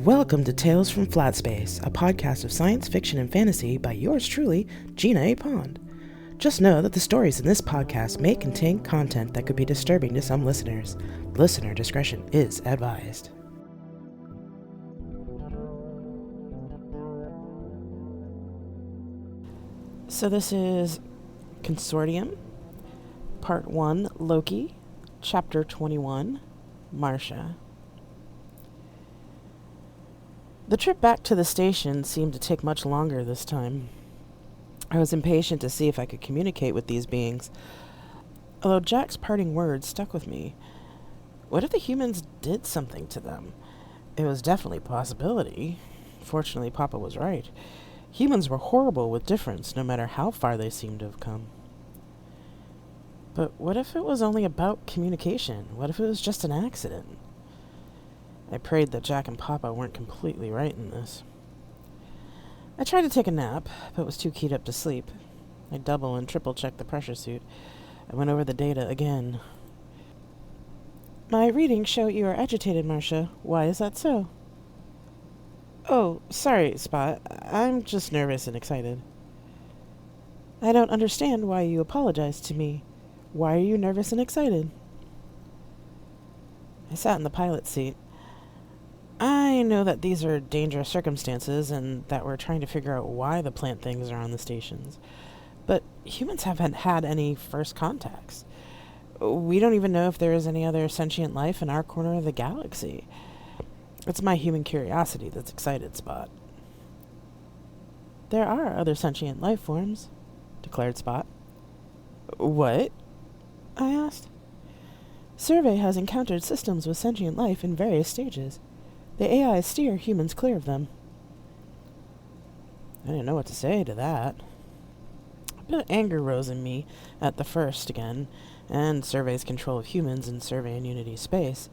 Welcome to Tales from Flat Space, a podcast of science fiction and fantasy by yours truly, Gina A. Pond. Just know that the stories in this podcast may contain content that could be disturbing to some listeners. Listener discretion is advised. So this is Consortium, Part 1, Loki, Chapter 21, Marcia. The trip back to the station seemed to take much longer this time. I was impatient to see if I could communicate with these beings, although Jack's parting words stuck with me. What if the humans did something to them? It was definitely a possibility. Fortunately, Papa was right. Humans were horrible with difference, no matter how far they seemed to have come. But what if it was only about communication? What if it was just an accident? I prayed that Jack and Papa weren't completely right in this. I tried to take a nap, but was too keyed up to sleep. I double and triple checked the pressure suit. I went over the data again. My readings show you are agitated, Marcia. Why is that so? Oh, sorry, Spot. I'm just nervous and excited. I don't understand why you apologized to me. Why are you nervous and excited? I sat in the pilot's seat. I know that these are dangerous circumstances and that we're trying to figure out why the plant things are on the stations. But humans haven't had any first contacts. We don't even know if there is any other sentient life in our corner of the galaxy. It's my human curiosity that's excited, Spot. There are other sentient life forms, declared Spot. What? I asked. Survey has encountered systems with sentient life in various stages. The AI steer humans clear of them. I didn't know what to say to that. A bit of anger rose in me at the first again, and Survey's control of humans in Survey and Unity space.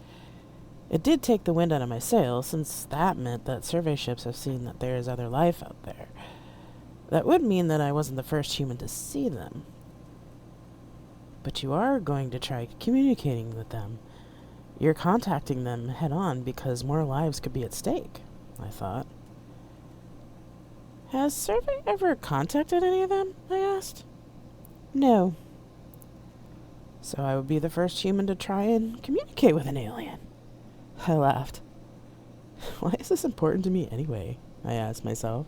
It did take the wind out of my sails, since that meant that Survey ships have seen that there is other life out there. That would mean that I wasn't the first human to see them. But you are going to try communicating with them. You're contacting them head-on because more lives could be at stake, I thought. Has Survey ever contacted any of them? I asked. No. So I would be the first human to try and communicate with an alien. I laughed. Why is this important to me anyway? I asked myself.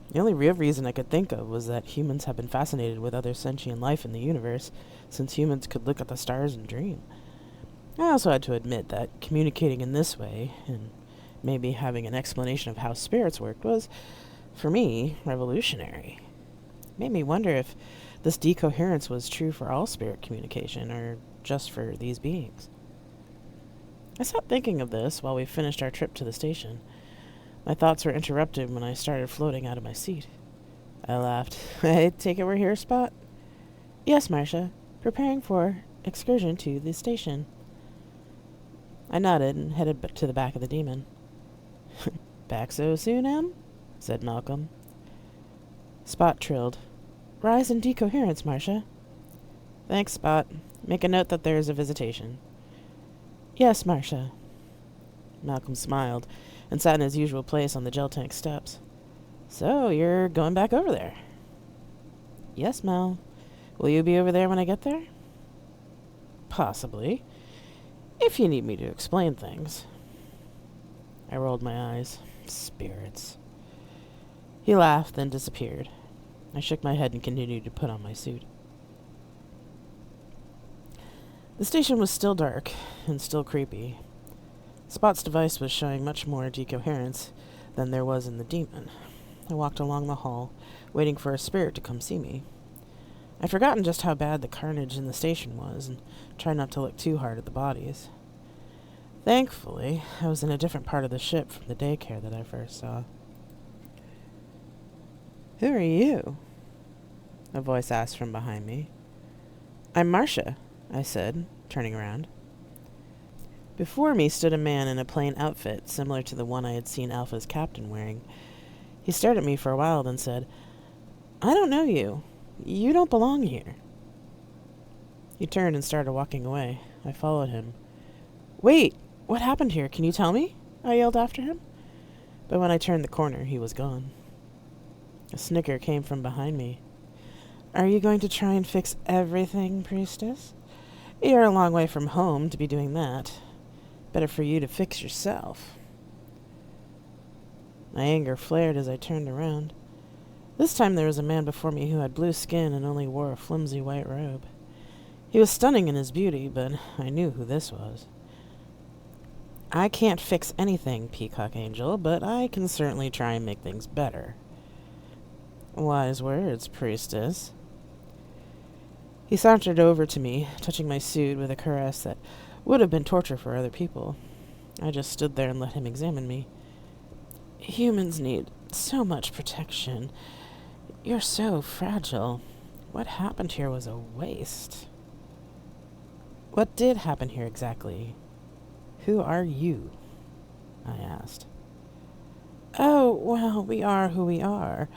The only real reason I could think of was that humans have been fascinated with other sentient life in the universe, since humans could look at the stars and dream. I also had to admit that communicating in this way, and maybe having an explanation of how spirits worked, was, for me, revolutionary. It made me wonder if this decoherence was true for all spirit communication, or just for these beings. I sat thinking of this while we finished our trip to the station. My thoughts were interrupted when I started floating out of my seat. I laughed. I take it we're here, Spot? Yes, Marcia. Preparing for excursion to the station. I nodded and headed to the back of the demon. Back so soon, Em? Said Malcolm. Spot trilled. Rise in decoherence, Marcia. Thanks, Spot. Make a note that there is a visitation. Yes, Marcia. Malcolm smiled and sat in his usual place on the gel tank steps. So, you're going back over there? Yes, Mal. Will you be over there when I get there? Possibly. If you need me to explain things. I rolled my eyes. Spirits. He laughed, then disappeared. I shook my head and continued to put on my suit. The station was still dark, and still creepy. Spot's device was showing much more decoherence than there was in the demon. I walked along the hall, waiting for a spirit to come see me. I'd forgotten just how bad the carnage in the station was, and tried not to look too hard at the bodies. Thankfully, I was in a different part of the ship from the daycare that I first saw. Who are you? A voice asked from behind me. I'm Marcia, I said, turning around. Before me stood a man in a plain outfit, similar to the one I had seen Alpha's captain wearing. He stared at me for a while, then said, I don't know you. You don't belong here. He turned and started walking away. I followed him. Wait! What happened here? Can you tell me? I yelled after him. But when I turned the corner, he was gone. A snicker came from behind me. Are you going to try and fix everything, priestess? You're a long way from home to be doing that. Better for you to fix yourself. My anger flared as I turned around. This time there was a man before me who had blue skin and only wore a flimsy white robe. He was stunning in his beauty, but I knew who this was. I can't fix anything, Peacock Angel, but I can certainly try and make things better. Wise words, priestess. He sauntered over to me, touching my suit with a caress that would have been torture for other people. I just stood there and let him examine me. Humans need so much protection. You're so fragile. What happened here was a waste. What did happen here exactly? Who are you? I asked. Oh, well, we are who we are.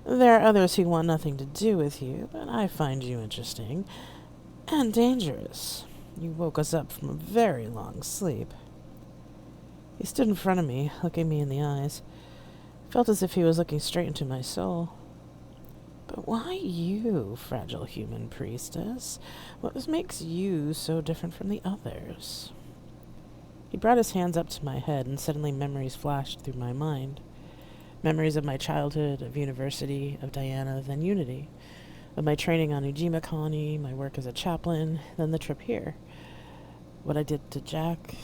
There are others who want nothing to do with you, but I find you interesting and dangerous. You woke us up from a very long sleep. He stood in front of me, looking me in the eyes. Felt as if he was looking straight into my soul. But why you, fragile human priestess? What makes you so different from the others? He brought his hands up to my head, and suddenly memories flashed through my mind. Memories of my childhood, of university, of Diana, then Unity, of my training on Ujima Colony, my work as a chaplain, then the trip here. What I did to Jack.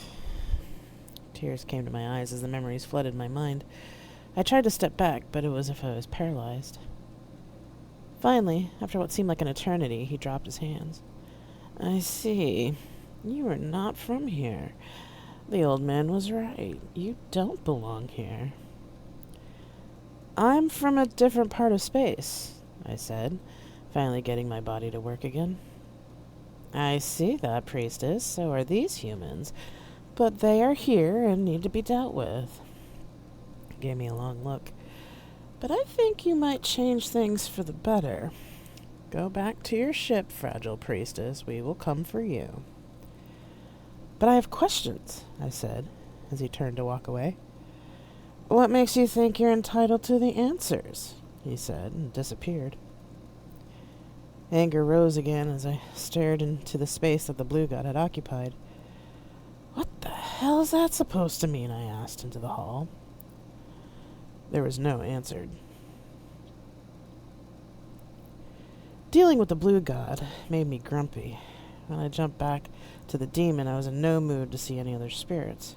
Tears came to my eyes as the memories flooded my mind. I tried to step back, but it was as if I was paralyzed. Finally, after what seemed like an eternity, he dropped his hands. I see. You are not from here. The old man was right. You don't belong here. I'm from a different part of space, I said, finally getting my body to work again. I see that, priestess. So are these humans. But they are here and need to be dealt with. He gave me a long look. But I think you might change things for the better. Go back to your ship, fragile priestess. We will come for you. But I have questions, I said, as he turned to walk away. What makes you think you're entitled to the answers? He said, and disappeared. Anger rose again as I stared into the space that the blue god had occupied. What the hell is that supposed to mean? I asked into the hall. There was no answer. Dealing with the blue god made me grumpy. When I jumped back to the demon, I was in no mood to see any other spirits.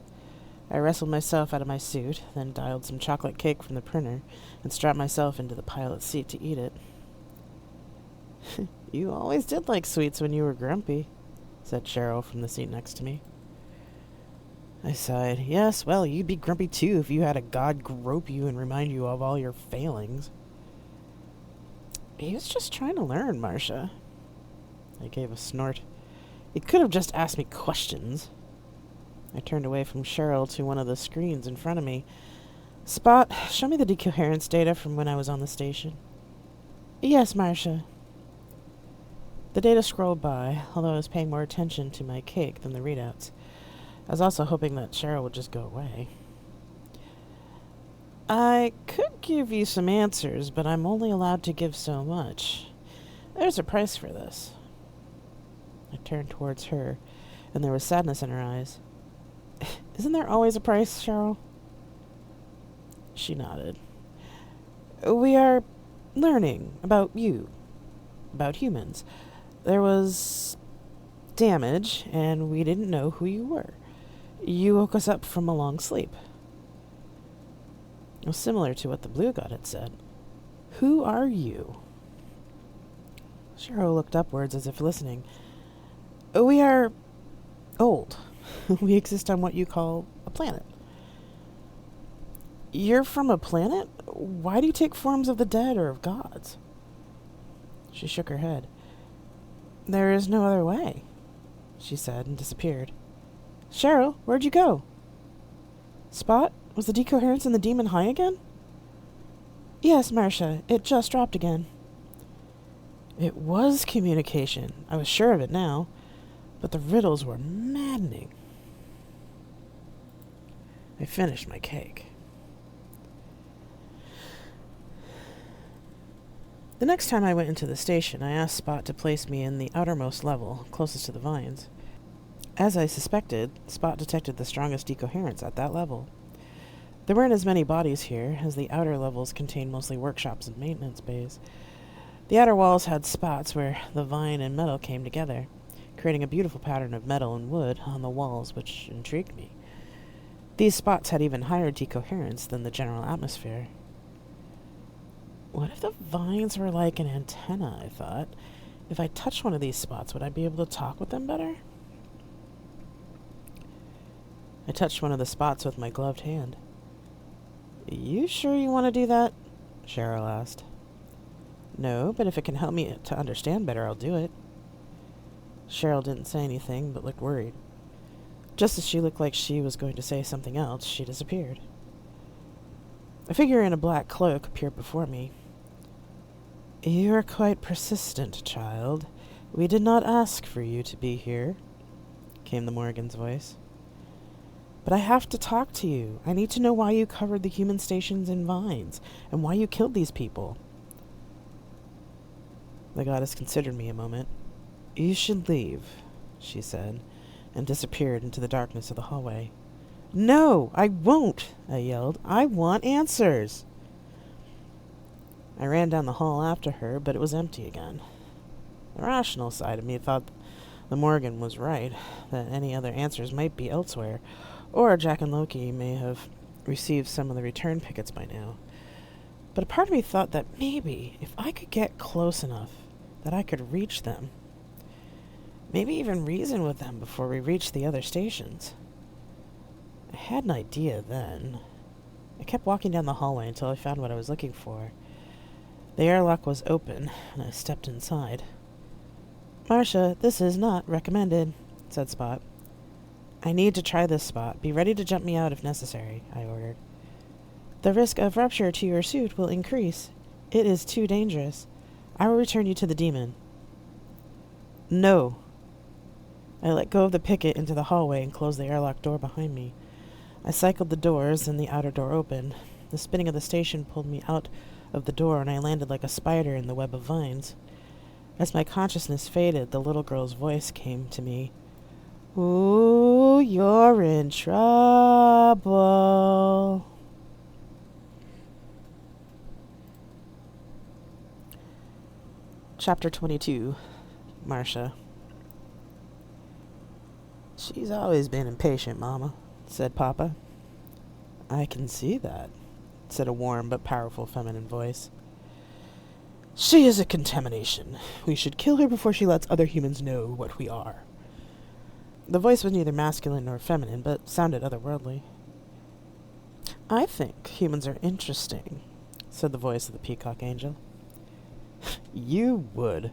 I wrestled myself out of my suit, then dialed some chocolate cake from the printer and strapped myself into the pilot's seat to eat it. You always did like sweets when you were grumpy, said Cheryl from the seat next to me. I sighed. Yes, well, you'd be grumpy too if you had a god grope you and remind you of all your failings. He was just trying to learn, Marcia. I gave a snort. He could have just asked me questions. I turned away from Cheryl to one of the screens in front of me. Spot, show me the decoherence data from when I was on the station. Yes, Marcia. The data scrolled by, although I was paying more attention to my cake than the readouts. I was also hoping that Cheryl would just go away. I could give you some answers, but I'm only allowed to give so much. There's a price for this. I turned towards her, and there was sadness in her eyes. Isn't there always a price, Cheryl? She nodded. We are learning about you, about humans. There was damage, and we didn't know who you were. You woke us up from a long sleep. It was similar to what the blue god had said. Who are you? Cheryl looked upwards as if listening. We are old. We exist on what you call a planet. You're from a planet? Why do you take forms of the dead or of gods? She shook her head. There is no other way, she said, and disappeared. Cheryl, where'd you go? Spot, was the decoherence in the demon high again? Yes, Marcia, it just dropped again. It was communication. I was sure of it now, but the riddles were maddening. I finished my cake. The next time I went into the station, I asked Spot to place me in the outermost level, closest to the vines. As I suspected, Spot detected the strongest decoherence at that level. There weren't as many bodies here, as the outer levels contained mostly workshops and maintenance bays. The outer walls had spots where the vine and metal came together, creating a beautiful pattern of metal and wood on the walls, which intrigued me. These spots had even higher decoherence than the general atmosphere. What if the vines were like an antenna, I thought? If I touched one of these spots, would I be able to talk with them better? I touched one of the spots with my gloved hand. You sure you want to do that? Cheryl asked. No, but if it can help me to understand better, I'll do it. Cheryl didn't say anything, but looked worried. Just as she looked like she was going to say something else, she disappeared. A figure in a black cloak appeared before me. You are quite persistent, child. We did not ask for you to be here, came the Morrigan's voice. But I have to talk to you. I need to know why you covered the human stations in vines, and why you killed these people. The goddess considered me a moment. You should leave, she said, and disappeared into the darkness of the hallway. No, I won't, I yelled. I want answers. I ran down the hall after her, but it was empty again. The rational side of me thought the Morrigan was right, that any other answers might be elsewhere, or Jack and Loki may have received some of the return pickets by now. But a part of me thought that maybe, if I could get close enough, that I could reach them. Maybe even reason with them before we reached the other stations. I had an idea then. I kept walking down the hallway until I found what I was looking for. The airlock was open, and I stepped inside. Marcia, this is not recommended, said Spot. I need to try this, Spot. Be ready to jump me out if necessary, I ordered. The risk of rupture to your suit will increase. It is too dangerous. I will return you to the demon. No. I let go of the picket into the hallway and closed the airlock door behind me. I cycled the doors, and the outer door opened. The spinning of the station pulled me out of the door, and I landed like a spider in the web of vines. As my consciousness faded, the little girl's voice came to me. Ooh, you're in trouble. Chapter 22. Marcia. She's always been impatient, Mama, said Papa. I can see that, said a warm but powerful feminine voice. She is a contamination. We should kill her before she lets other humans know what we are. The voice was neither masculine nor feminine, but sounded otherworldly. I think humans are interesting, said the voice of the peacock angel. You would,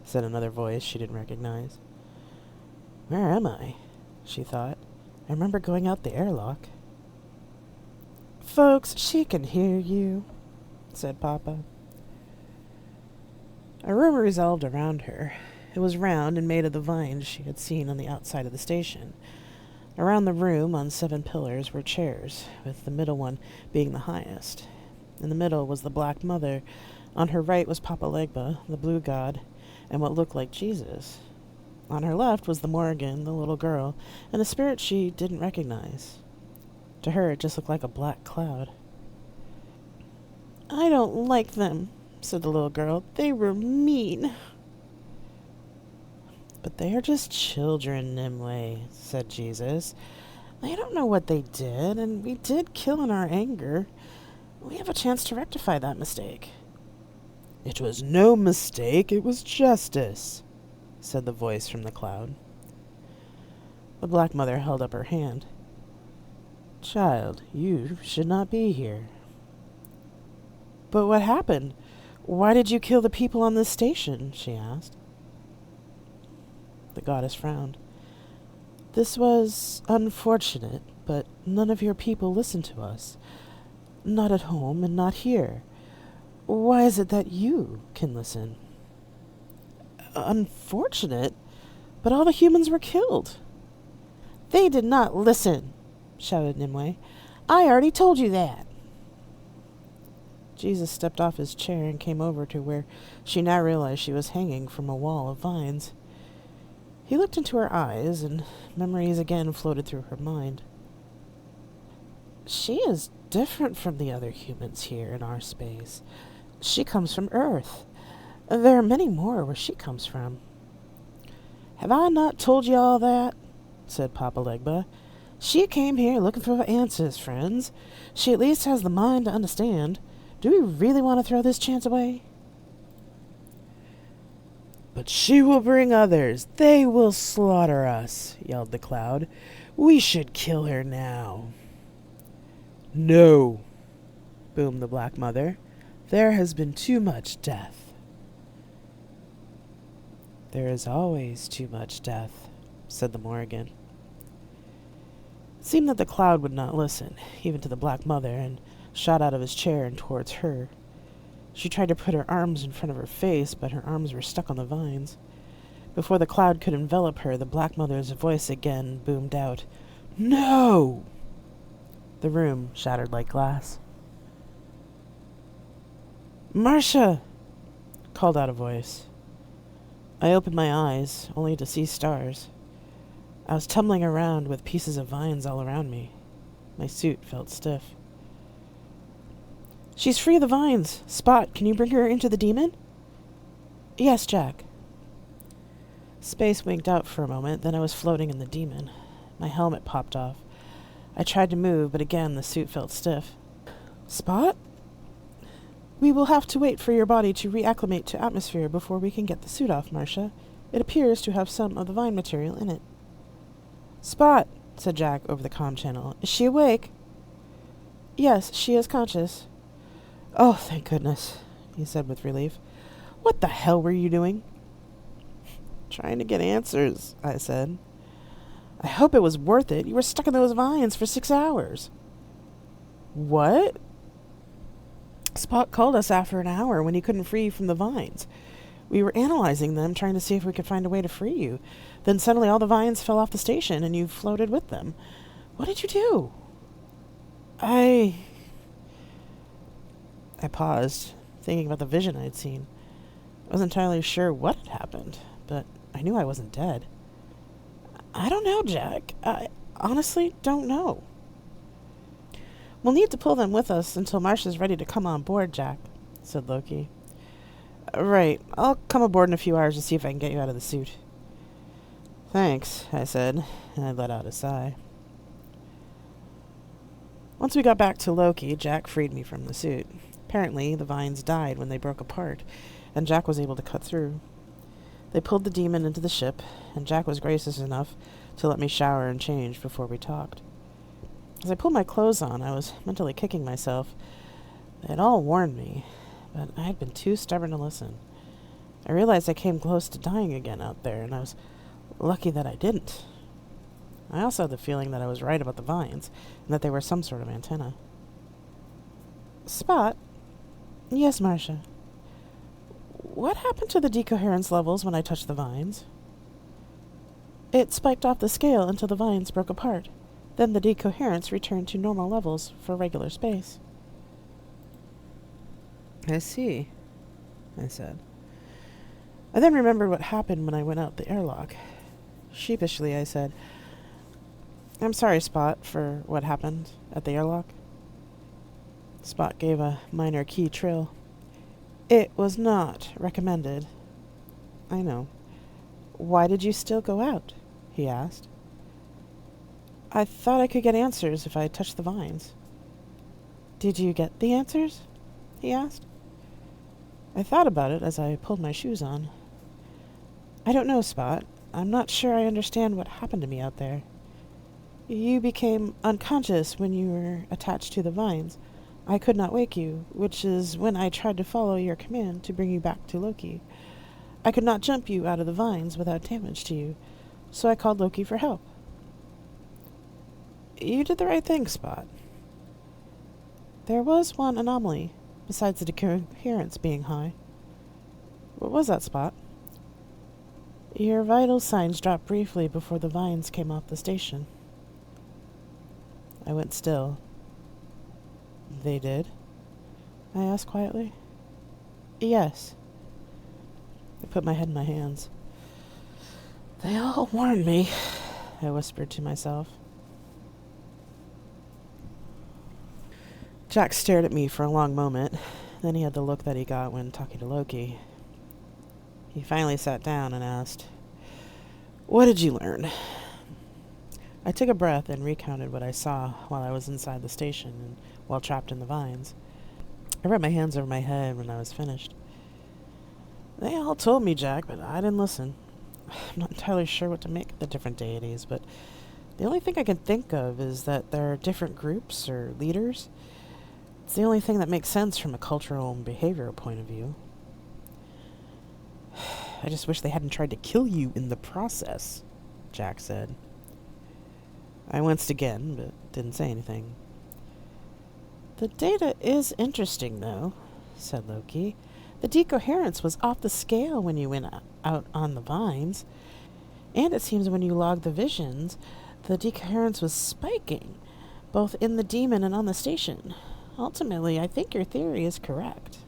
said another voice she didn't recognize. Where am I? She thought. I remember going out the airlock. Folks, she can hear you, said Papa. A room resolved around her. It was round and made of the vines she had seen on the outside of the station. Around the room, on 7 pillars, were chairs, with the middle one being the highest. In the middle was the Black Mother. On her right was Papa Legba, the blue god, and what looked like Jesus. On her left was the Morrigan, the little girl, and a spirit she didn't recognize. To her, it just looked like a black cloud. I don't like them, said the little girl. They were mean. But they are just children, Nimue, said Jesus. They don't know what they did, and we did kill in our anger. We have a chance to rectify that mistake. It was no mistake, it was justice, said the voice from the cloud. The Black Mother held up her hand. Child, you should not be here. But what happened? Why did you kill the people on this station? She asked. The goddess frowned. This was unfortunate, but none of your people listened to us. Not at home and not here. Why is it that you can listen? Unfortunate? But all the humans were killed. They did not listen, shouted Nimue. I already told you that. Jesus stepped off his chair and came over to where she now realized she was hanging from a wall of vines. He looked into her eyes, and memories again floated through her mind. She is different from the other humans here in our space. She comes from Earth. There are many more where she comes from. Have I not told you all that? Said Papa Legba. She came here looking for answers, friends. She at least has the mind to understand. Do we really want to throw this chance away? But she will bring others. They will slaughter us, yelled the cloud. We should kill her now. No, boomed the Black Mother. There has been too much death. There is always too much death, said the Morrigan. It seemed that the cloud would not listen, even to the Black Mother, and shot out of his chair and towards her. She tried to put her arms in front of her face, but her arms were stuck on the vines. Before the cloud could envelop her, the Black Mother's voice again boomed out, No! The room shattered like glass. Marcia! Called out a voice. I opened my eyes, only to see stars. I was tumbling around with pieces of vines all around me. My suit felt stiff. She's free of the vines. Spot, can you bring her into the demon? Yes, Jack. Space winked out for a moment, then I was floating in the demon. My helmet popped off. I tried to move, but again the suit felt stiff. Spot? We will have to wait for your body to reacclimate to atmosphere before we can get the suit off, Marcia. It appears to have some of the vine material in it. Spot, said Jack over the comm channel. Is she awake? Yes, she is conscious. Oh, thank goodness, he said with relief. What the hell were you doing? Trying to get answers, I said. I hope it was worth it. You were stuck in those vines for 6 hours. What? Spot called us after an hour when he couldn't free you from the vines. We were analyzing them, trying to see if we could find a way to free you. Then suddenly all the vines fell off the station, and you floated with them. What did you do? I paused, thinking about the vision I'd seen. I wasn't entirely sure what had happened, but I knew I wasn't dead. I don't know, Jack. I honestly don't know. We'll need to pull them with us until Marcia's ready to come on board, Jack, said Loki. Right. I'll come aboard in a few hours to see if I can get you out of the suit. Thanks, I said, and I let out a sigh. Once we got back to Loki, Jack freed me from the suit. Apparently, the vines died when they broke apart, and Jack was able to cut through. They pulled the demon into the ship, and Jack was gracious enough to let me shower and change before we talked. As I pulled my clothes on, I was mentally kicking myself. They had all warned me, but I had been too stubborn to listen. I realized I came close to dying again out there, and I was lucky that I didn't. I also had the feeling that I was right about the vines, and that they were some sort of antenna. Spot? Yes, Marcia. What happened to the decoherence levels when I touched the vines? It spiked off the scale until the vines broke apart. Then the decoherence returned to normal levels for regular space. I see, I said. I then remembered what happened when I went out the airlock. Sheepishly, I said, I'm sorry, Spot, for what happened at the airlock. Spot gave a minor key trill. It was not recommended. I know. Why did you still go out? He asked. I thought I could get answers if I touched the vines. Did you get the answers? He asked. I thought about it as I pulled my shoes on. I don't know, Spot. I'm not sure I understand what happened to me out there. You became unconscious when you were attached to the vines. I could not wake you, which is when I tried to follow your command to bring you back to Loki. I could not jump you out of the vines without damage to you, so I called Loki for help. You did the right thing, Spot. There was one anomaly, besides the decoherence being high. What was that, Spot? Your vital signs dropped briefly before the vines came off the station. I went still. They did? I asked quietly. Yes. I put my head in my hands. They all warned me, I whispered to myself. Jack stared at me for a long moment. Then he had the look that he got when talking to Loki. He finally sat down and asked, "What did you learn?" I took a breath and recounted what I saw while I was inside the station and while trapped in the vines. I rubbed my hands over my head when I was finished. They all told me, Jack, but I didn't listen. I'm not entirely sure what to make of the different deities, but the only thing I can think of is that there are different groups or leaders. It's the only thing that makes sense from a cultural and behavioral point of view. I just wish they hadn't tried to kill you in the process, Jack said. I winced again, but didn't say anything. The data is interesting, though, said Loki. The decoherence was off the scale when you went out on the vines, and it seems when you logged the visions, the decoherence was spiking, both in the demon and on the station. Ultimately, I think your theory is correct.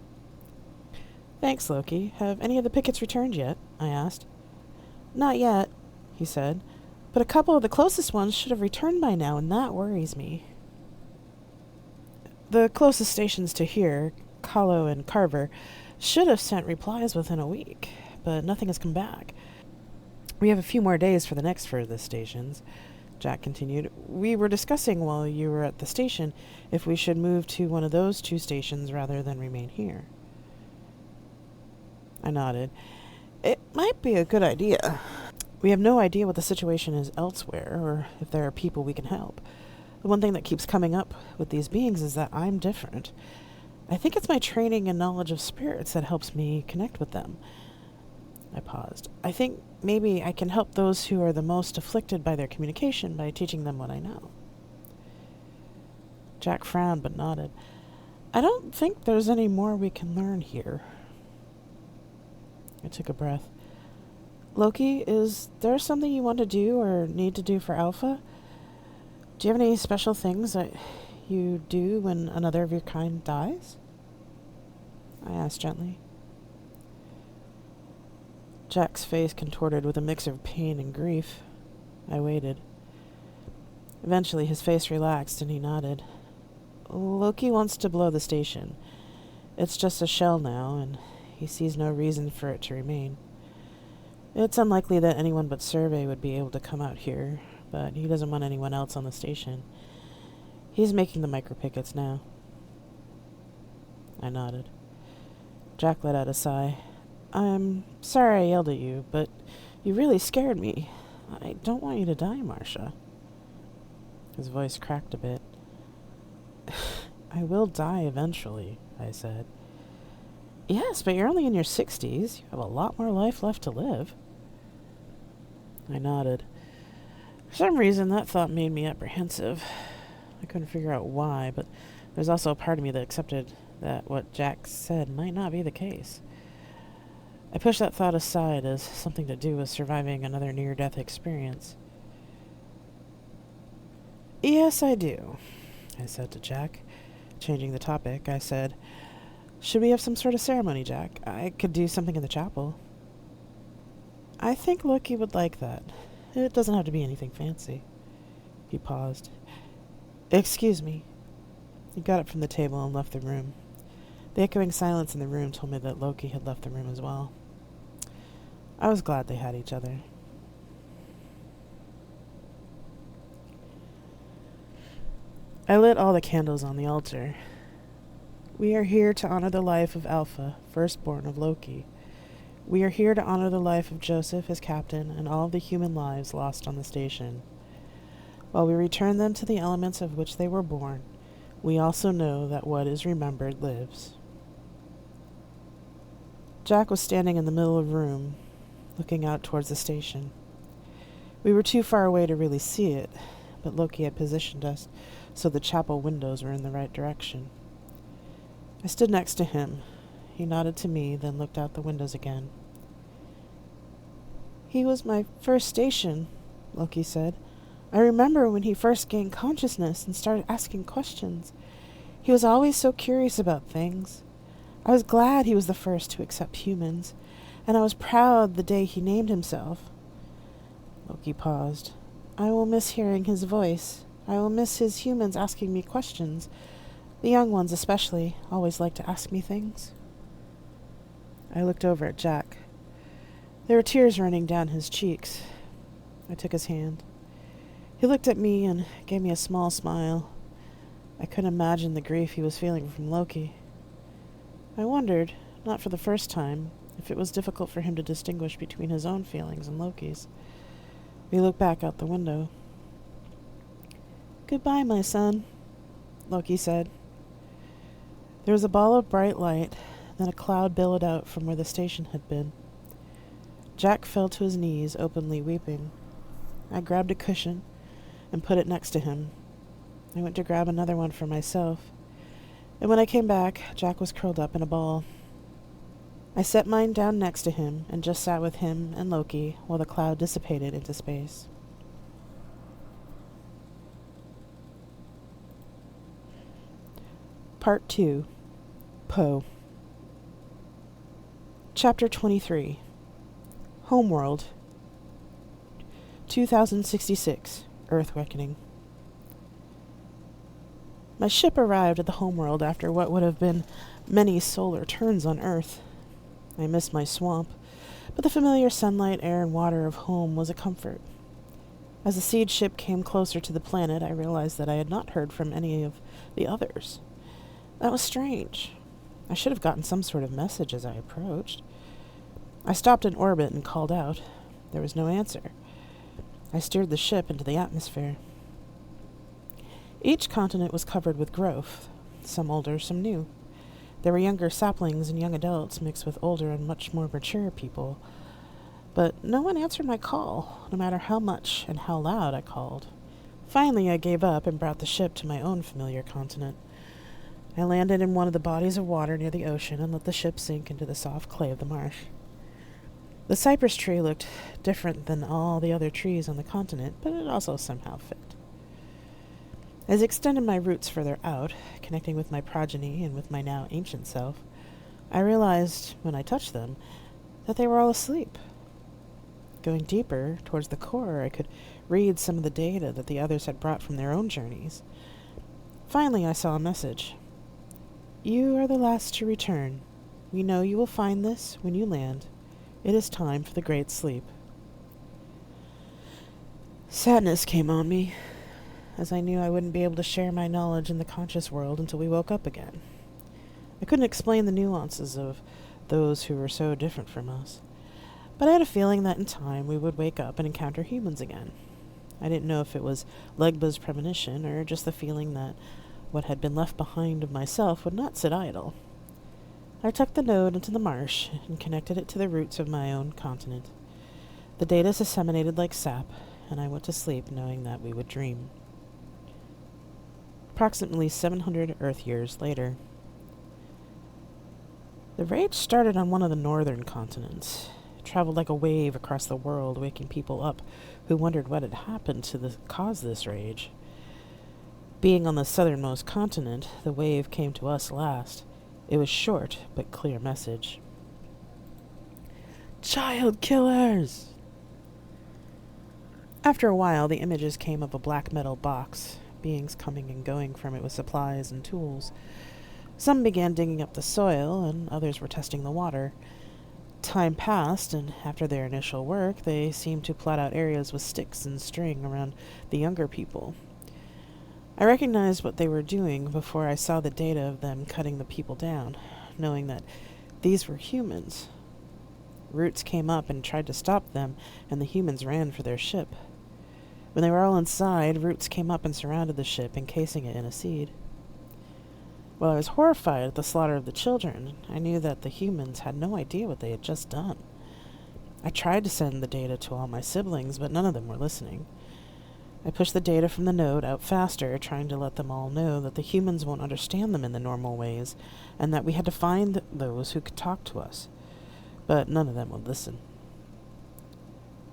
Thanks, Loki. Have any of the pickets returned yet? I asked. Not yet, he said, but a couple of the closest ones should have returned by now, and that worries me. The closest stations to here, Kahlo and Carver, should have sent replies within a week, but nothing has come back. We have a few more days for the next furthest stations, Jack continued. We were discussing while you were at the station if we should move to one of those two stations rather than remain here. I nodded. It might be a good idea. We have no idea what the situation is elsewhere, or if there are people we can help. The one thing that keeps coming up with these beings is that I'm different. I think it's my training and knowledge of spirits that helps me connect with them. I paused. I think maybe I can help those who are the most afflicted by their communication by teaching them what I know. Jack frowned but nodded. I don't think there's any more we can learn here. I took a breath. Loki, is there something you want to do or need to do for Alpha? Do you have any special things that you do when another of your kind dies? I asked gently. Jack's face contorted with a mix of pain and grief. I waited. Eventually his face relaxed and he nodded. Loki wants to blow the station. It's just a shell now, and he sees no reason for it to remain. It's unlikely that anyone but Survey would be able to come out here, but he doesn't want anyone else on the station. He's making the micro-pickets now. I nodded. Jack let out a sigh. I'm sorry I yelled at you, but you really scared me. I don't want you to die, Marcia. His voice cracked a bit. I will die eventually, I said. Yes, but you're only in your 60s. You have a lot more life left to live. I nodded. For some reason, that thought made me apprehensive. I couldn't figure out why, but there's also a part of me that accepted that what Jack said might not be the case. I pushed that thought aside as something to do with surviving another near-death experience. Yes, I do, I said to Jack. Changing the topic, I said, should we have some sort of ceremony, Jack? I could do something in the chapel. I think Loki would like that. It doesn't have to be anything fancy. He paused. Excuse me. He got up from the table and left the room. The echoing silence in the room told me that Loki had left the room as well. I was glad they had each other. I lit all the candles on the altar. We are here to honor the life of Alpha, firstborn of Loki. We are here to honor the life of Joseph, his captain, and all of the human lives lost on the station. While we return them to the elements of which they were born, we also know that what is remembered lives. Jack was standing in the middle of the room, looking out towards the station. We were too far away to really see it, but Loki had positioned us so the chapel windows were in the right direction. I stood next to him. He nodded to me, then looked out the windows again. He was my first station, Loki said. I remember when he first gained consciousness and started asking questions. He was always so curious about things. I was glad he was the first to accept humans, and I was proud the day he named himself. Loki paused. I will miss hearing his voice. I will miss his humans asking me questions. The young ones especially always like to ask me things. I looked over at Jack. There were tears running down his cheeks. I took his hand. He looked at me and gave me a small smile. I couldn't imagine the grief he was feeling from Loki. I wondered, not for the first time, if it was difficult for him to distinguish between his own feelings and Loki's. We looked back out the window. Goodbye, my son, Loki said. There was a ball of bright light, then a cloud billowed out from where the station had been. Jack fell to his knees, openly weeping. I grabbed a cushion and put it next to him. I went to grab another one for myself, and when I came back, Jack was curled up in a ball. I set mine down next to him and just sat with him and Loki while the cloud dissipated into space. Part 2. Poe. Chapter 23. Homeworld. 2066. Earth Reckoning. My ship arrived at the homeworld after what would have been many solar turns on Earth. I missed my swamp, but the familiar sunlight, air, and water of home was a comfort. As the seed ship came closer to the planet, I realized that I had not heard from any of the others. That was strange. I should have gotten some sort of message as I approached. I stopped in orbit and called out. There was no answer. I steered the ship into the atmosphere. Each continent was covered with growth, some older, some new. There were younger saplings and young adults mixed with older and much more mature people. But no one answered my call, no matter how much and how loud I called. Finally, I gave up and brought the ship to my own familiar continent. I landed in one of the bodies of water near the ocean and let the ship sink into the soft clay of the marsh. The cypress tree looked different than all the other trees on the continent, but it also somehow fit. As I extended my roots further out, connecting with my progeny and with my now ancient self, I realized, when I touched them, that they were all asleep. Going deeper, towards the core, I could read some of the data that the others had brought from their own journeys. Finally, I saw a message. You are the last to return. We know you will find this when you land. It is time for the great sleep. Sadness came on me, as I knew I wouldn't be able to share my knowledge in the conscious world until we woke up again. I couldn't explain the nuances of those who were so different from us, but I had a feeling that in time we would wake up and encounter humans again. I didn't know if it was Legba's premonition or just the feeling that what had been left behind of myself would not sit idle. I tucked the node into the marsh and connected it to the roots of my own continent. The data disseminated like sap, and I went to sleep knowing that we would dream. Approximately 700 Earth years later. The rage started on one of the northern continents. It traveled like a wave across the world, waking people up who wondered what had happened to cause this rage. Being on the southernmost continent, the wave came to us last. It was short, but clear message. Child killers! After a while, the images came of a black metal box, beings coming and going from it with supplies and tools. Some began digging up the soil, and others were testing the water. Time passed, and after their initial work, they seemed to plot out areas with sticks and string around the younger people. I recognized what they were doing before I saw the data of them cutting the people down, knowing that these were humans. Roots came up and tried to stop them, and the humans ran for their ship. When they were all inside, Roots came up and surrounded the ship, encasing it in a seed. While I was horrified at the slaughter of the children, I knew that the humans had no idea what they had just done. I tried to send the data to all my siblings, but none of them were listening. I pushed the data from the node out faster, trying to let them all know that the humans won't understand them in the normal ways, and that we had to find those who could talk to us. But none of them would listen.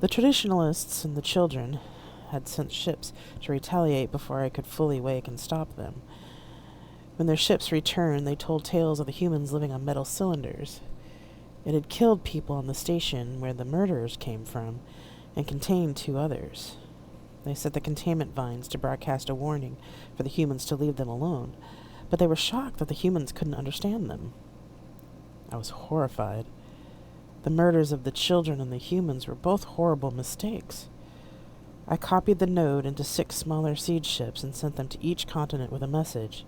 The traditionalists and the children had sent ships to retaliate before I could fully wake and stop them. When their ships returned, they told tales of the humans living on metal cylinders. It had killed people on the station where the murderers came from, and contained 2 others. They set the containment vines to broadcast a warning for the humans to leave them alone, but they were shocked that the humans couldn't understand them. I was horrified. The murders of the children and the humans were both horrible mistakes. I copied the node into 6 smaller seed ships and sent them to each continent with a message.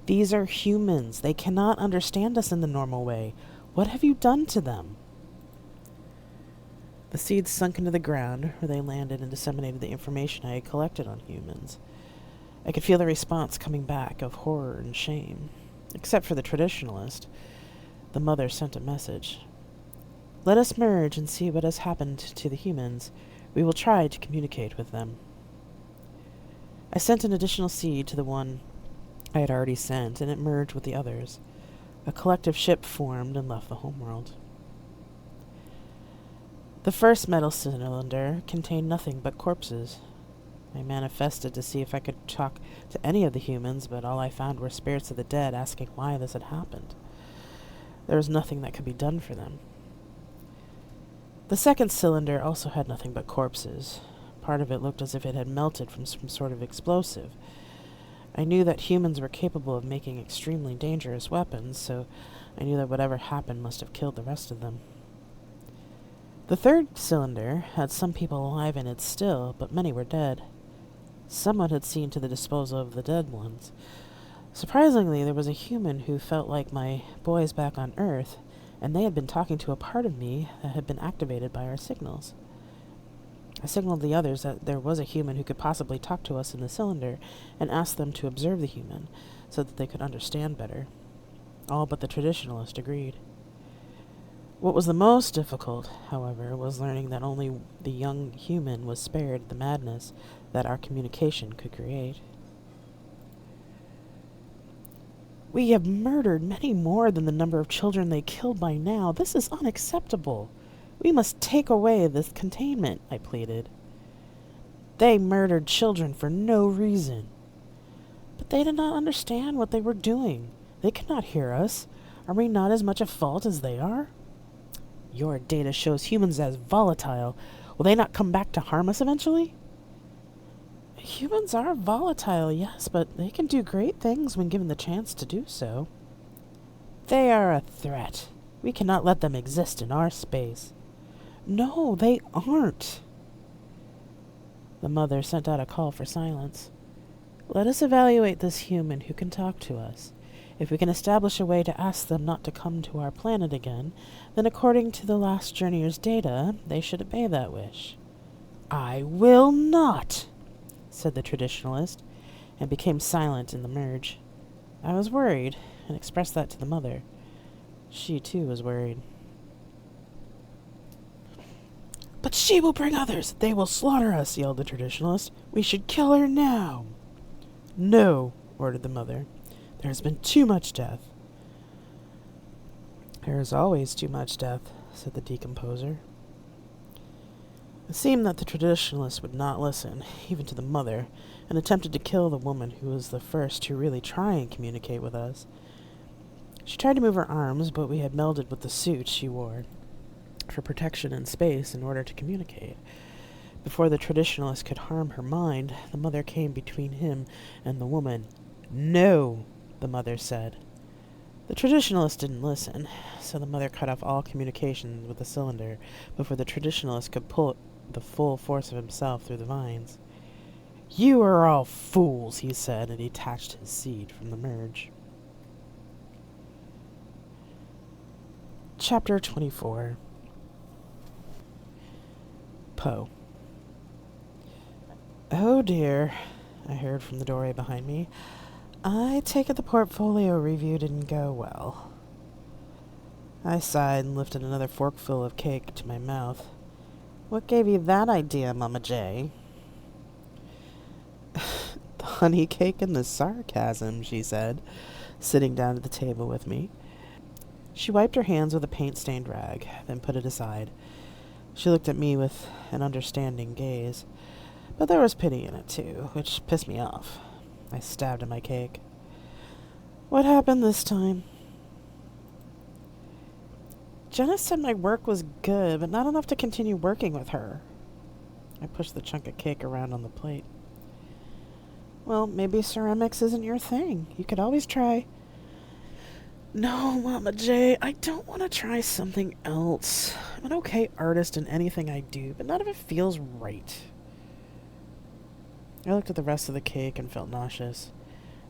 These are humans. They cannot understand us in the normal way. What have you done to them? The seeds sunk into the ground, where they landed and disseminated the information I had collected on humans. I could feel the response coming back of horror and shame. Except for the traditionalist. The mother sent a message. Let us merge and see what has happened to the humans. We will try to communicate with them. I sent an additional seed to the one I had already sent, and it merged with the others. A collective ship formed and left the homeworld. The first metal cylinder contained nothing but corpses. I manifested to see if I could talk to any of the humans, but all I found were spirits of the dead asking why this had happened. There was nothing that could be done for them. The second cylinder also had nothing but corpses. Part of it looked as if it had melted from some sort of explosive. I knew that humans were capable of making extremely dangerous weapons, so I knew that whatever happened must have killed the rest of them. The third cylinder had some people alive in it still, but many were dead. Someone had seen to the disposal of the dead ones. Surprisingly, there was a human who felt like my boys back on Earth, and they had been talking to a part of me that had been activated by our signals. I signaled the others that there was a human who could possibly talk to us in the cylinder, and asked them to observe the human, so that they could understand better. All but the traditionalist agreed. What was the most difficult, however, was learning that only the young human was spared the madness that our communication could create. We have murdered many more than the number of children they killed by now. This is unacceptable. We must take away this containment, I pleaded. They murdered children for no reason. But they did not understand what they were doing. They could not hear us. Are we not as much at fault as they are? Your data shows humans as volatile. Will they not come back to harm us eventually? Humans are volatile, yes, but they can do great things when given the chance to do so. They are a threat. We cannot let them exist in our space. No, they aren't. The mother sent out a call for silence. Let us evaluate this human who can talk to us. If we can establish a way to ask them not to come to our planet again, then according to the last journeyer's data, they should obey that wish. I will not, said the traditionalist, and became silent in the merge. I was worried, and expressed that to the mother. She, too, was worried. But she will bring others. They will slaughter us, yelled the traditionalist. We should kill her now. No, ordered the mother. There has been too much death. There is always too much death, said the decomposer. It seemed that the traditionalist would not listen, even to the mother, and attempted to kill the woman who was the first to really try and communicate with us. She tried to move her arms, but we had melded with the suit she wore for protection in space in order to communicate. Before the traditionalist could harm her mind, the mother came between him and the woman. No, the mother said. The traditionalist didn't listen, so the mother cut off all communication with the cylinder before the traditionalist could pull the full force of himself through the vines. You are all fools, he said, and detached his seed from the merge. Chapter 24. Poe. Oh dear, I heard from the doorway behind me. I take it the portfolio review didn't go well. I sighed and lifted another forkful of cake to my mouth. What gave you that idea, Mama J? The honey cake and the sarcasm, she said, sitting down at the table with me. She wiped her hands with a paint-stained rag, then put it aside. She looked at me with an understanding gaze, but there was pity in it, too, which pissed me off. I stabbed at my cake. What happened this time? Jenna said my work was good, but not enough to continue working with her. I pushed the chunk of cake around on the plate. Well, maybe ceramics isn't your thing. You could always try. No, Mama J, I don't want to try something else. I'm an okay artist in anything I do, but none of it feels right. I looked at the rest of the cake and felt nauseous.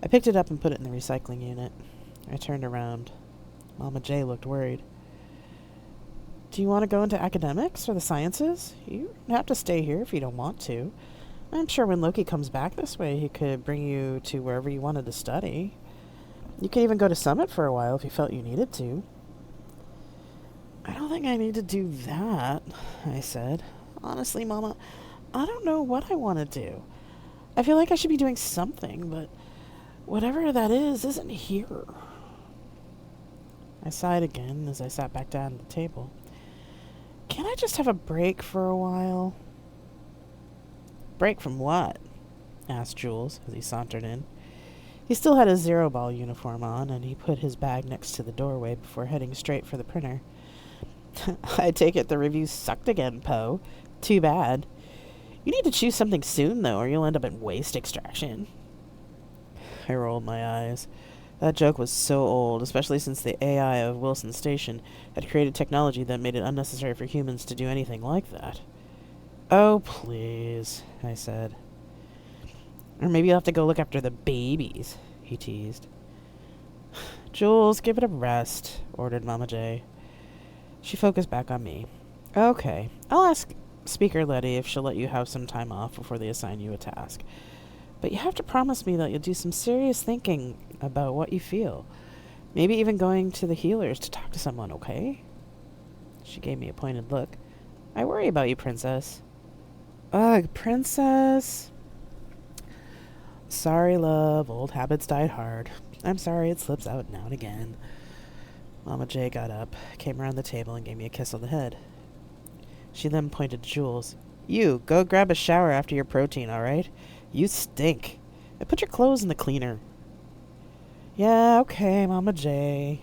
I picked it up and put it in the recycling unit. I turned around. Mama J looked worried. Do you want to go into academics or the sciences? You have to stay here if you don't want to. I'm sure when Loki comes back this way, he could bring you to wherever you wanted to study. You could even go to Summit for a while if you felt you needed to. I don't think I need to do that, I said. Honestly, Mama, I don't know what I want to do. I feel like I should be doing something, but whatever that is isn't here. I sighed again as I sat back down at the table. Can't I just have a break for a while? Break from what? Asked Jules as he sauntered in. He still had his Zero Ball uniform on, and he put his bag next to the doorway before heading straight for the printer. I take it the review sucked again, Poe. Too bad. You need to choose something soon, though, or you'll end up in waste extraction. I rolled my eyes. That joke was so old, especially since the AI of Wilson Station had created technology that made it unnecessary for humans to do anything like that. Oh, please, I said. Or maybe you'll have to go look after the babies, he teased. Jules, give it a rest, ordered Mama J. She focused back on me. Okay, I'll ask Speaker Letty if she'll let you have some time off before they assign you a task. But you have to promise me that you'll do some serious thinking about what you feel. Maybe even going to the healers to talk to someone, okay? She gave me a pointed look. I worry about you, Princess. Ugh, Princess. Sorry, love. Old habits die hard. I'm sorry it slips out now and again. Mama J got up, came around the table, and gave me a kiss on the head. She then pointed to Jules. You, go grab a shower after your protein, all right? You stink. And put your clothes in the cleaner. Yeah, okay, Mama J.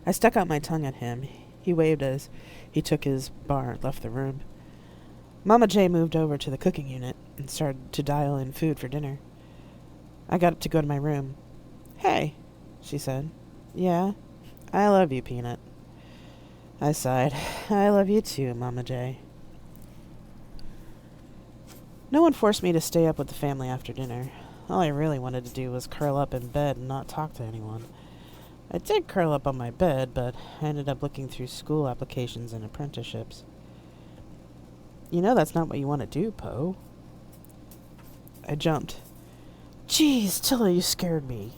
I stuck out my tongue at him. He waved as he took his bar and left the room. Mama J moved over to the cooking unit and started to dial in food for dinner. I got up to go to my room. Hey, she said. Yeah? I love you, Peanut. I sighed. I love you too, Mama J. No one forced me to stay up with the family after dinner. All I really wanted to do was curl up in bed and not talk to anyone. I did curl up on my bed, but I ended up looking through school applications and apprenticeships. You know that's not what you want to do, Poe. I jumped. Jeez, Tilla, you scared me.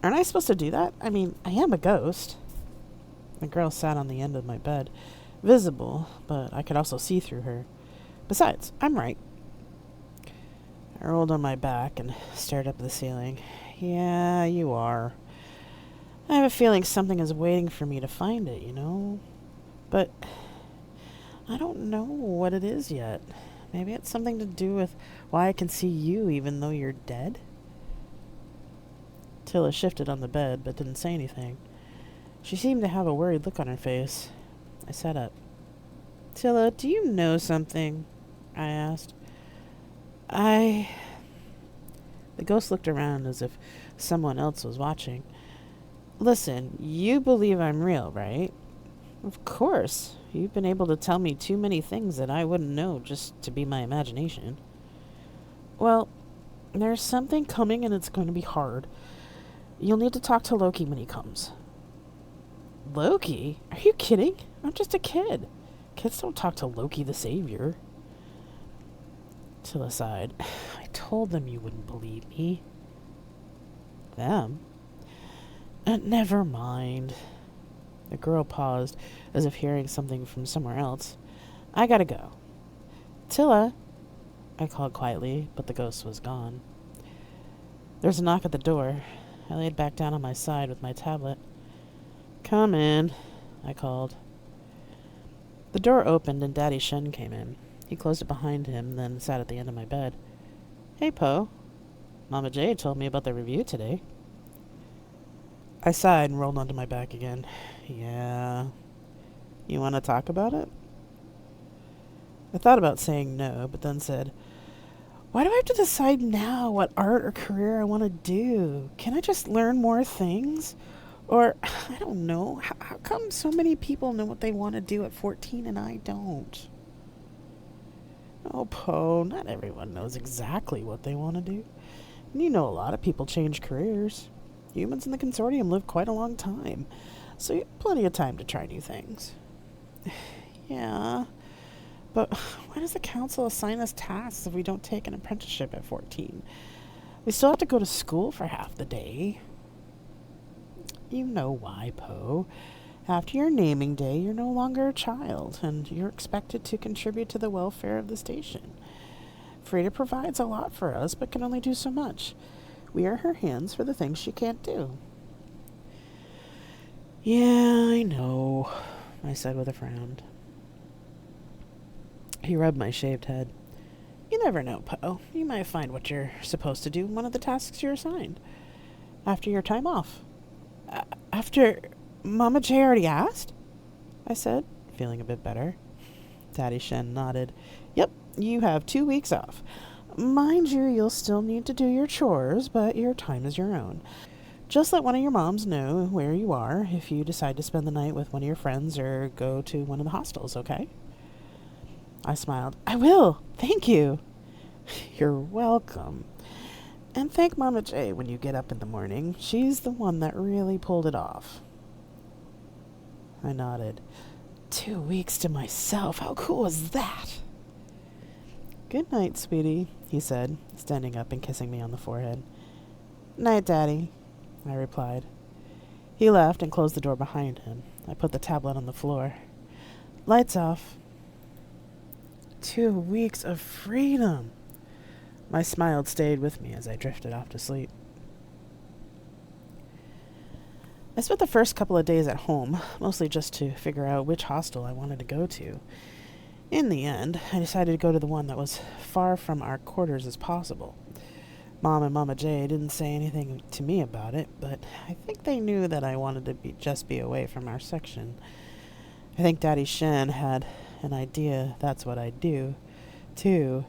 Aren't I supposed to do that? I mean, I am a ghost. The girl sat on the end of my bed, visible, but I could also see through her. Besides, I'm right. I rolled on my back and stared up at the ceiling. Yeah, you are. I have a feeling something is waiting for me to find it, you know? But I don't know what it is yet. Maybe it's something to do with why I can see you even though you're dead? Tilla shifted on the bed but didn't say anything. She seemed to have a worried look on her face. I sat up. Tilla, do you know something? I asked. The ghost looked around as if someone else was watching. Listen, you believe I'm real, right? Of course. You've been able to tell me too many things that I wouldn't know just to be my imagination. Well, there's something coming and it's going to be hard. You'll need to talk to Loki when he comes. Loki? Are you kidding? I'm just a kid. Kids don't talk to Loki the Savior. Tilla sighed. I told them you wouldn't believe me. Them? Never mind. The girl paused, as if hearing something from somewhere else. I gotta go. Tilla, I called quietly, but the ghost was gone. There was a knock at the door. I laid back down on my side with my tablet. Come in, I called. The door opened and Daddy Shen came in. He closed it behind him, then sat at the end of my bed. Hey, Poe. Mama J told me about the review today. I sighed and rolled onto my back again. Yeah. You want to talk about it? I thought about saying no, but then said, why do I have to decide now what art or career I want to do? Can I just learn more things? Or, I don't know, how come so many people know what they want to do at 14 and I don't? Oh, Poe, not everyone knows exactly what they want to do. And you know a lot of people change careers. Humans in the Consortium live quite a long time, so you have plenty of time to try new things. Yeah, but why does the council assign us tasks if we don't take an apprenticeship at 14? We still have to go to school for half the day. You know why, Poe. After your naming day, you're no longer a child, and you're expected to contribute to the welfare of the station. Frida provides a lot for us, but can only do so much. We are her hands for the things she can't do. Yeah, I know, I said with a frown. He rubbed my shaved head. You never know, Poe. You might find what you're supposed to do in one of the tasks you're assigned. After your time off. After Mama J already asked? I said, feeling a bit better. Daddy Shen nodded. Yep, you have 2 weeks off. Mind you, you'll still need to do your chores, but your time is your own. Just let one of your moms know where you are if you decide to spend the night with one of your friends or go to one of the hostels, okay? I smiled. I will. Thank you. You're welcome. And thank Mama J when you get up in the morning. She's the one that really pulled it off. I nodded. 2 weeks to myself. How cool was that? Good night, sweetie, he said, standing up and kissing me on the forehead. Night, Daddy, I replied. He left and closed the door behind him. I put the tablet on the floor. Lights off. 2 weeks of freedom. My smile stayed with me as I drifted off to sleep. I spent the first couple of days at home, mostly just to figure out which hostel I wanted to go to. In the end, I decided to go to the one that was far from our quarters as possible. Mom and Mama J didn't say anything to me about it, but I think they knew that I wanted to just be away from our section. I think Daddy Shen had an idea that's what I'd do, too.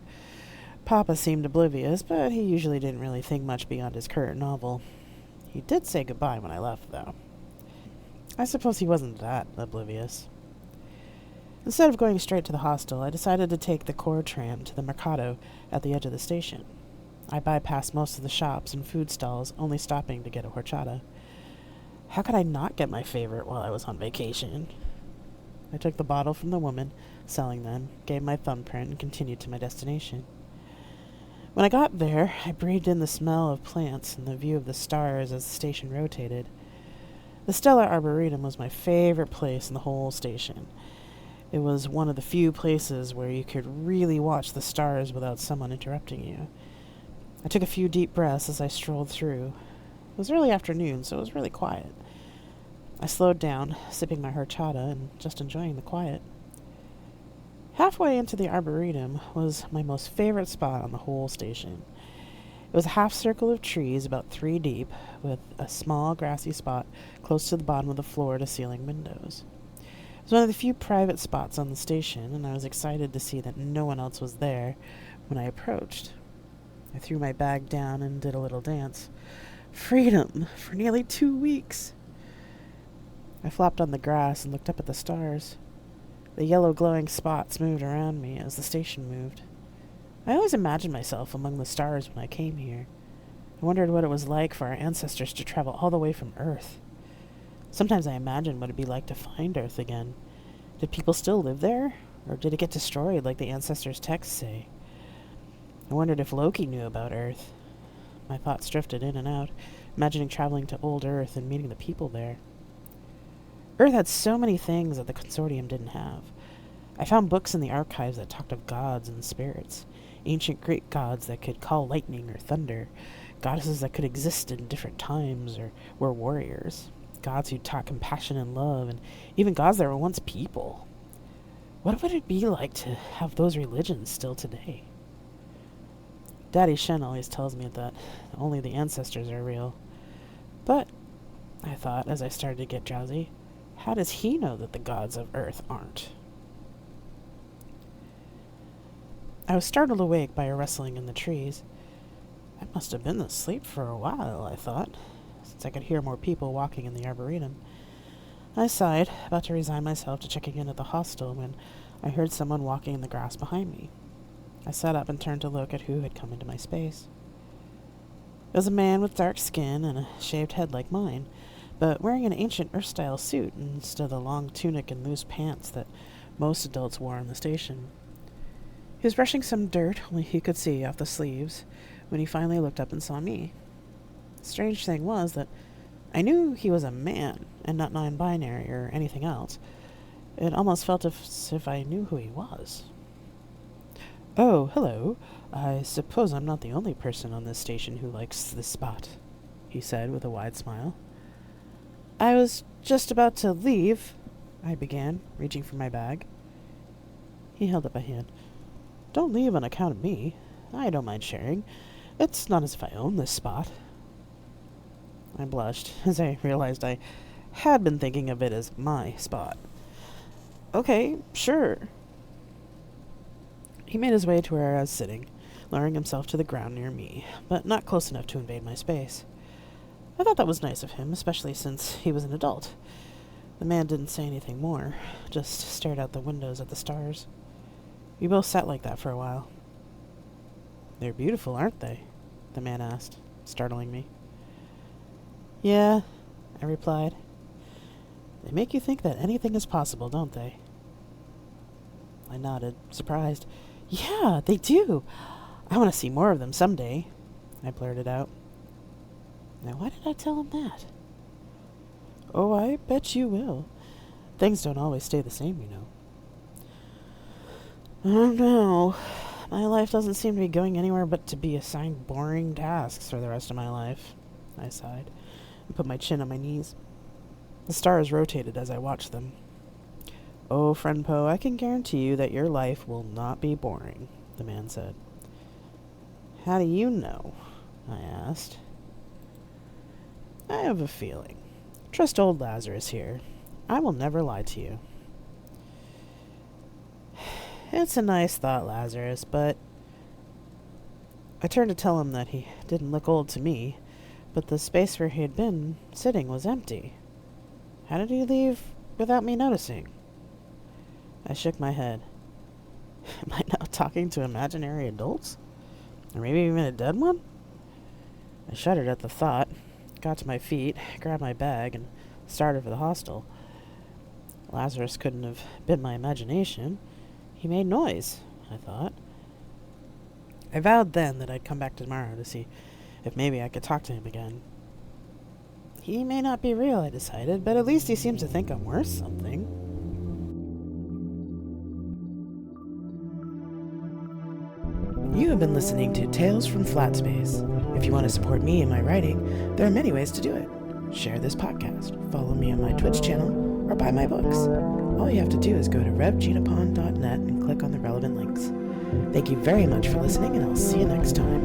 Papa seemed oblivious, but he usually didn't really think much beyond his current novel. He did say goodbye when I left, though. I suppose he wasn't that oblivious. Instead of going straight to the hostel, I decided to take the core tram to the Mercado at the edge of the station. I bypassed most of the shops and food stalls, only stopping to get a horchata. How could I not get my favorite while I was on vacation? I took the bottle from the woman selling them, gave my thumbprint, and continued to my destination. When I got there, I breathed in the smell of plants and the view of the stars as the station rotated. The Stella Arboretum was my favorite place in the whole station. It was one of the few places where you could really watch the stars without someone interrupting you. I took a few deep breaths as I strolled through. It was early afternoon, so it was really quiet. I slowed down, sipping my horchata and just enjoying the quiet. Halfway into the Arboretum was my most favorite spot on the whole station. It was a half circle of trees about 3 deep, with a small grassy spot close to the bottom of the floor-to-ceiling windows. It was one of the few private spots on the station, and I was excited to see that no one else was there when I approached. I threw my bag down and did a little dance. Freedom for nearly 2 weeks. I flopped on the grass and looked up at the stars. The yellow glowing spots moved around me as the station moved. I always imagined myself among the stars when I came here. I wondered what it was like for our ancestors to travel all the way from Earth. Sometimes I imagined what it'd be like to find Earth again. Did people still live there? Or did it get destroyed like the ancestors' texts say? I wondered if Loki knew about Earth. My thoughts drifted in and out, imagining traveling to old Earth and meeting the people there. Earth had so many things that the Consortium didn't have. I found books in the archives that talked of gods and spirits, ancient Greek gods that could call lightning or thunder, goddesses that could exist in different times or were warriors, gods who taught compassion and love, and even gods that were once people. What would it be like to have those religions still today? Daddy Shen always tells me that only the ancestors are real. But, I thought as I started to get drowsy, how does he know that the gods of Earth aren't? I was startled awake by a rustling in the trees. I must have been asleep for a while, I thought, since I could hear more people walking in the arboretum. I sighed, about to resign myself to checking in at the hostel, when I heard someone walking in the grass behind me. I sat up and turned to look at who had come into my space. It was a man with dark skin and a shaved head like mine, but wearing an ancient Earth-style suit instead of the long tunic and loose pants that most adults wore on the station. He was brushing some dirt only he could see off the sleeves when he finally looked up and saw me. The strange thing was that I knew he was a man and not non-binary or anything else. It almost felt as if I knew who he was. "Oh, hello. I suppose I'm not the only person on this station who likes this spot," he said with a wide smile. "I was just about to leave," I began, reaching for my bag. He held up a hand. "Don't leave on account of me. I don't mind sharing. It's not as if I own this spot." I blushed as I realized I had been thinking of it as my spot. "Okay, sure." He made his way to where I was sitting, lowering himself to the ground near me, but not close enough to invade my space. I thought that was nice of him, especially since he was an adult. The man didn't say anything more, just stared out the windows at the stars. We both sat like that for a while. "They're beautiful, aren't they?" the man asked, startling me. "Yeah," I replied. "They make you think that anything is possible, don't they?" I nodded, surprised. "Yeah, they do. I want to see more of them someday," I blurted out. Now, why did I tell him that? "Oh, I bet you will. Things don't always stay the same, you know." "I don't know. My life doesn't seem to be going anywhere but to be assigned boring tasks for the rest of my life," I sighed, and put my chin on my knees. The stars rotated as I watched them. "Oh, friend Poe, I can guarantee you that your life will not be boring," the man said. "How do you know?" I asked. "I have a feeling. Trust old Lazarus here. I will never lie to you." "It's a nice thought, Lazarus, but—" I turned to tell him that he didn't look old to me, but the space where he had been sitting was empty. How did he leave without me noticing? I shook my head. Am I now talking to imaginary adults? Or maybe even a dead one? I shuddered at the thought, got to my feet, grabbed my bag, and started for the hostel. Lazarus couldn't have been my imagination. He made noise, I thought. I vowed then that I'd come back tomorrow to see if maybe I could talk to him again. He may not be real, I decided, but at least he seems to think I'm worth something. You have been listening to Tales from Flat Space. If you want to support me in my writing, there are many ways to do it. Share this podcast, follow me on my Twitch channel, or buy my books. All you have to do is go to revginapon.net and click on the relevant links. Thank you very much for listening, and I'll see you next time.